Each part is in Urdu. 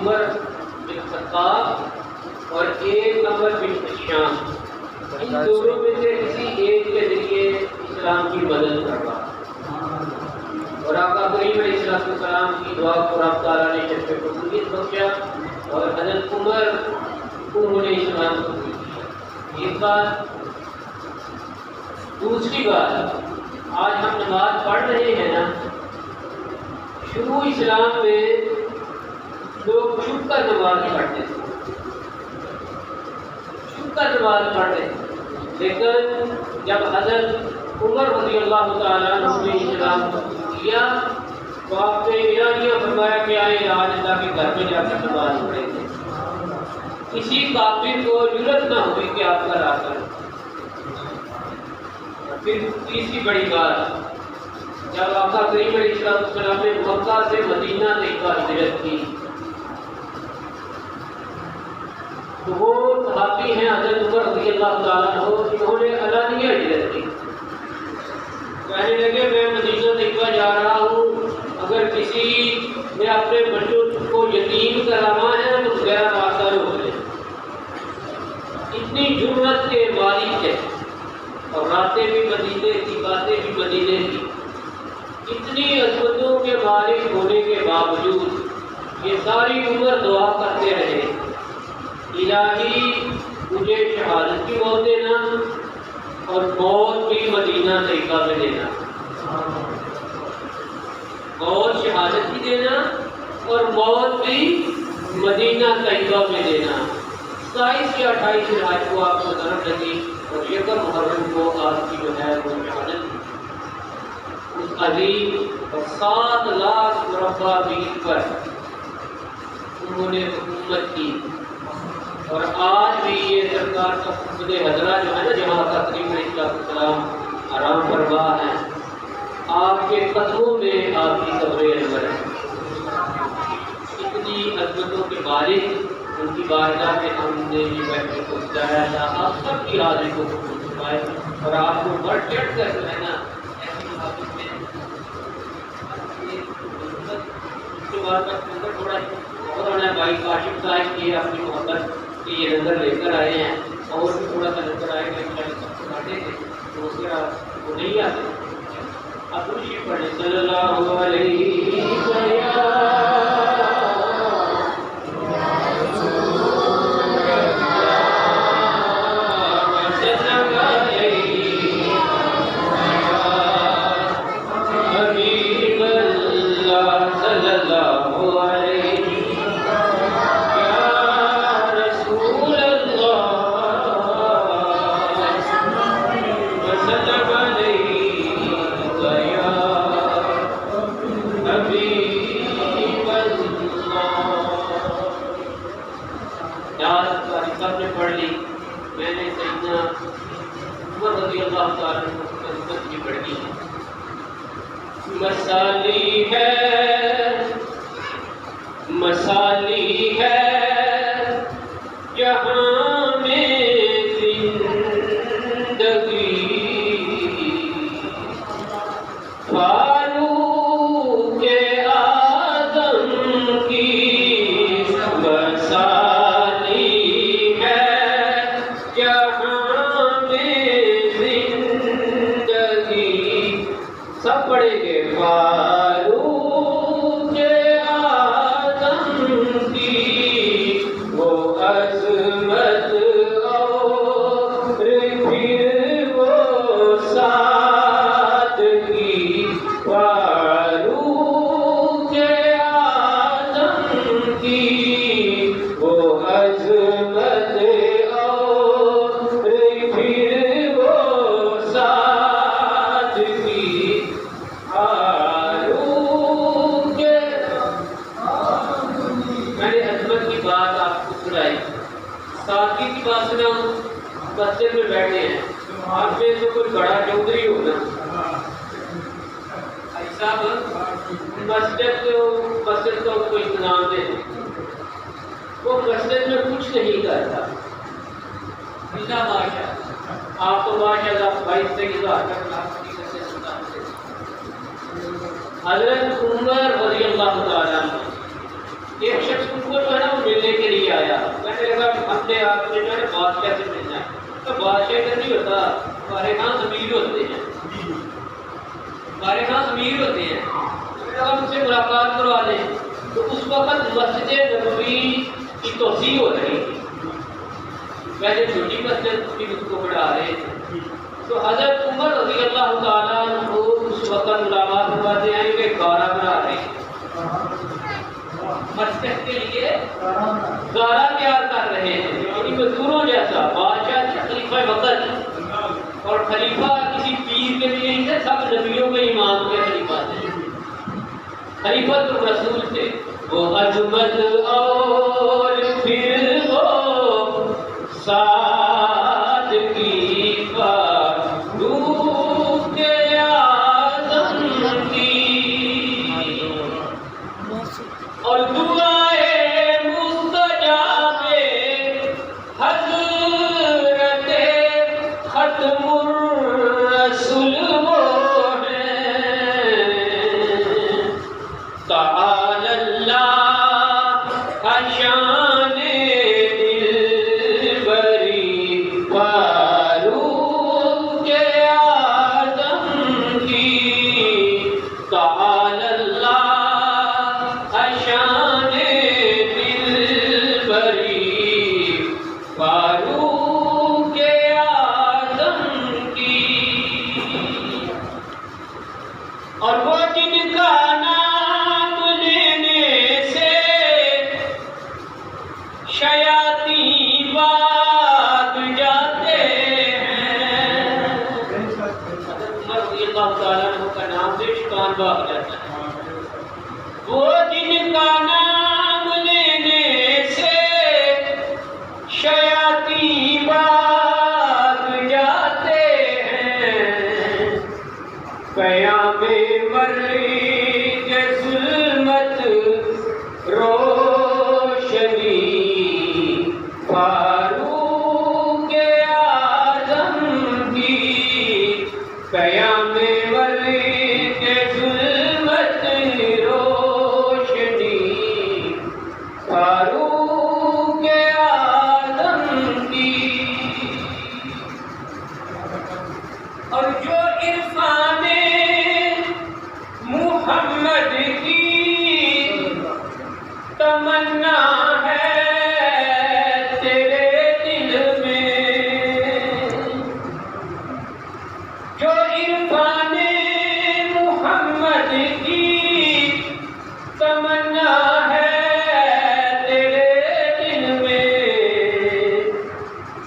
عمر بن خطاب اور ایک عمر بن شام، ان دونوں میں سے کسی ایک کے ذریعے اسلام کی مدد کر رہا اور آقا کریم علیہ السلام کی دعا کو رب تعالیٰ نے جب قبولیت بخشا اور حضرت عمر انہوں نے اسلام قبول کیا۔ ایک بات۔ دوسری بات، آج ہم نماز پڑھ رہے ہیں نا، شروع اسلام میں لوگ چھپ کر نماز پڑھتے تھے، چھپ کر نماز پڑھتے تھے، لیکن جب حضرت عمر رضی اللہ تعالیٰ عنہ نے اسلام قبول کیا تو آپ نے اعلانیہ فرمایا کہ آئے آج اللہ کے گھر میں جا کر نماز پڑھیں گے۔ کسی کافر کو جرأت نہ ہوئی کہ آپ کا آ کر۔ پھر تیسری بڑی بات، جب آقا کریم علیہ السلام نے مکہ سے مدینہ تک ہجرت کی تو وہ صحابی ہیں حضرت عمر رضی اللہ تعالیٰ عنہ، انہوں نے اعلانیہ ہجرت کی، کہنے لگے میں مدینہ تک جا رہا ہوں، اگر کسی نے اپنے بچوں کو یتیم کرانا ہے تو غیر آثار ہو جائے۔ اتنی جرأت کے مالک ہے، اور راتیں بھی مدینے کی، باتیں بھی مدینے کی، اتنی عظمتوں کے مالک ہونے کے باوجود یہ ساری عمر دعا کرتے رہے، الہی مجھے شہادت کی موت دینا اور موت بھی مدینہ طیبہ میں دینا، موت شہادت کی دینا اور موت بھی مدینہ طیبہ میں دینا۔ 27 یا 28 ذوالحج کو آپ کو ضرورت لگی اور یکم محرم کو آپ کی جو ہے وہ شہادت کی۔ اس عظیم اور 7 لاکھ مربع میل پر انہوں نے حکومت کی، اور آج بھی یہ سرکار کا خود حضرہ جو ہے نا، جہاں کا کریم علیہ السلام آرام فرما ہے، آپ کے قدموں میں آپ کی قبر انور ہے۔ اتنی عظمتوں کے مالک ان کی بارگاہ میں ہم نے یہ بیٹھنے کو سجایا تھا، آپ سب کی حاضری کو قبول فرمائے اور آپ کو بڑھ چڑھ کر جو ہے نا ایسی محبت میں اس کے بعد لنگر تھوڑا اور ہے بھائی کاشف صاحب کی اپنی محبت کہ یہ لنگر لے کر آئے ہیں، اور بھی تھوڑا سا لنگر آئے گا سب کو کھاتے تھے تو اس کا وہ نہیں آتے۔ اب خوشی پڑھے صلی اللہ علیہ وسلم۔ سب نے پڑھ لی، میں نے سیدنا عمر رضی اللہ تعالیٰ عنہ کی خدمت کی پڑھ لی۔ مسالی ہے، مسالی ہے جہاں میں زندگی، فاروق اعظم کی مسالی سب پڑھیں گے، فاروق اعظم کی وہ عظمت اور پھر وہ سادگی، فاروق اعظم کی وہ عظمت اور پھر وہ سادگی، سادگی کی بات سناؤں۔ مسجد میں بیٹھے ہیں، آپ میں سے کوئی بڑا چودھری ہونا، صاحب مسجد کو کوئی انتظام دے، وہ مسجد میں کچھ نہیں کرتا، آپ تو ماشاء اللہ 22,000 حضرت عمر رضی اللہ تعالیٰ عنہ، ایک شخص ان کو جو ہے اپنے آپ سے جو ہے بادشاہ سے ملنا ہے، تو بادشاہ کا نہیں ہوتا، ہمارے ہاں امیر ہوتے ہیں، ہمارے ہاں امیر ہوتے ہیں، جب ہم سے ملاقات کروا لیں تو اس وقت مسجد نبوی کی توسیع ہو رہی تھی، پہلے چھوٹی مسجد تھی اس کو بڑھا رہے تھے، تو حضرت عمر رضی اللہ تعالیٰ عنہ اس وقت ملاقات کرواتے ہیں کہ گارا بنا رہے ہیں، مسجد کے لیے گارا تیار کر رہے ہیں، یعنی مزدوروں جیسا، بادشاہ تھے خلیفہ وقت، اور خلیفہ کسی پیر کے بھی نہیں تھے، سب نبیوں کے امام کے خلیفہ تھے، خلیفہ تو رسول تھے، وہ عظمت اور پھر وہ ساتھ کی فاروق اعظم کی، اور دعائے مستجاب حضرت ختم الرسول وہ ہیں، تعالی اللہ شان دلبری فاروق اعظم کی، تعالی اللہ شان دلبری فاروق اعظم کی، اور وہ جن کا نام لینے سے شیاطین بھاگ جاتے ہیں، عمر رضی اللہ تعالیٰ عنہ کا نام سے شیطان بھاگ جاتا ہے، وہ جن کا نام لینے سے شیاطین بھاگ جاتے ہیں، قیام مرگ ظلمت روشنی فاروق اعظم کی، قیام مرگ ظلمت روشنی فاروق اعظم کی، اور جو عرفان محمد کی تمنا ہے تیرے دل میں، جو عرفان محمد کی تمنا ہے تیرے دل میں،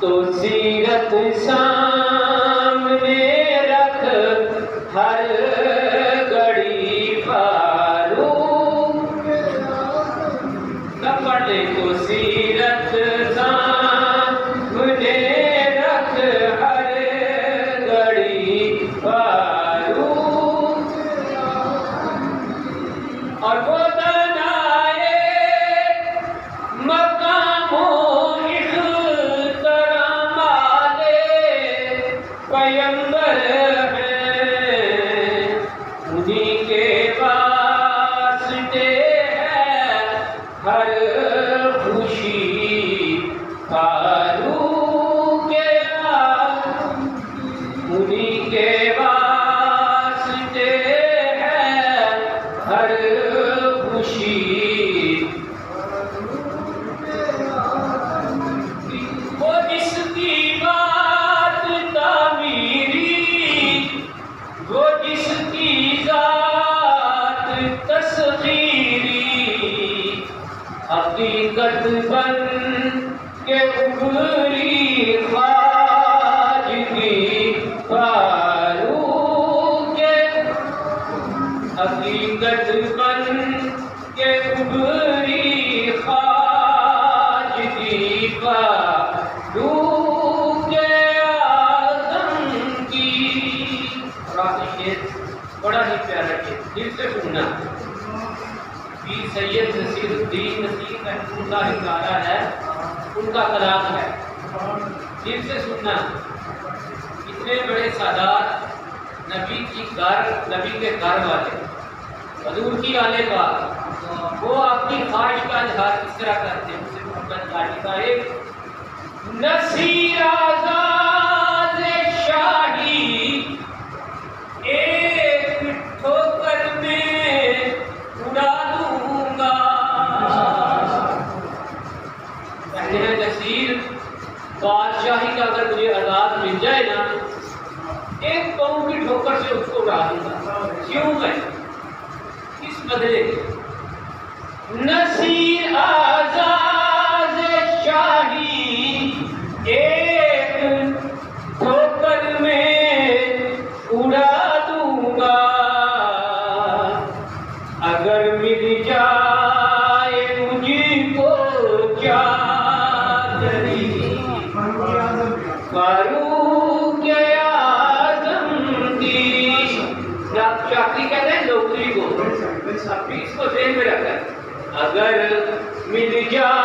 تو سیرت سامنے رکھ ہر گھڑی فاروق، سب پڑھ لیں، تو سیرت سامنے رکھ ہر گھڑی فاروق، اور وہ دانائے مقام و احترام والے پیمبر ہیں، انہی کے واسطے ہے ہر خوشی فاروق اعظم، انہی کے واسطے ہے ہر خوشی، وہ جس کی بات تعمیری، وہ جس کی ذات تسخیری، حقیقت بن کے ابھری خواجگی فاروق، حقیقت بن کے ابھری خواجگی فاروق اعظم کی، بڑا ہی پیارا شعر، دل سے سننا، پیر سید نصیر الدین نصیر رحمۃ اللہ تعالیٰ ہے، ان کا کلام ہے، دل سے سننا، اتنے بڑے سادات، نبی کے گھر والے، حضور کی آنے بعد وہ اپنی خواہش کا اظہار کس طرح کرتے ہیں، اسے محبت کا ایک نصیر آزاد شاہی ایک ٹھوکر میں اڑا دوں گا. کہتے ہیں نصیر بادشاہی کا اگر مجھے آزاد مل جائے نا ایک پاؤں کی ٹھوکر سے اس کو اڑا دوں گا. کیوں میں کس بدلے؟ نصیر آزاد شاہی ایک ٹھوکر میں اڑا دوں گا. اگر مل جائے مجھ کو چادری فاروق اعظم دی. چاکری کہتے ہیں نوکری کو، اپنی اس کو ذہن میں رکھا ہے. اگر مل جائے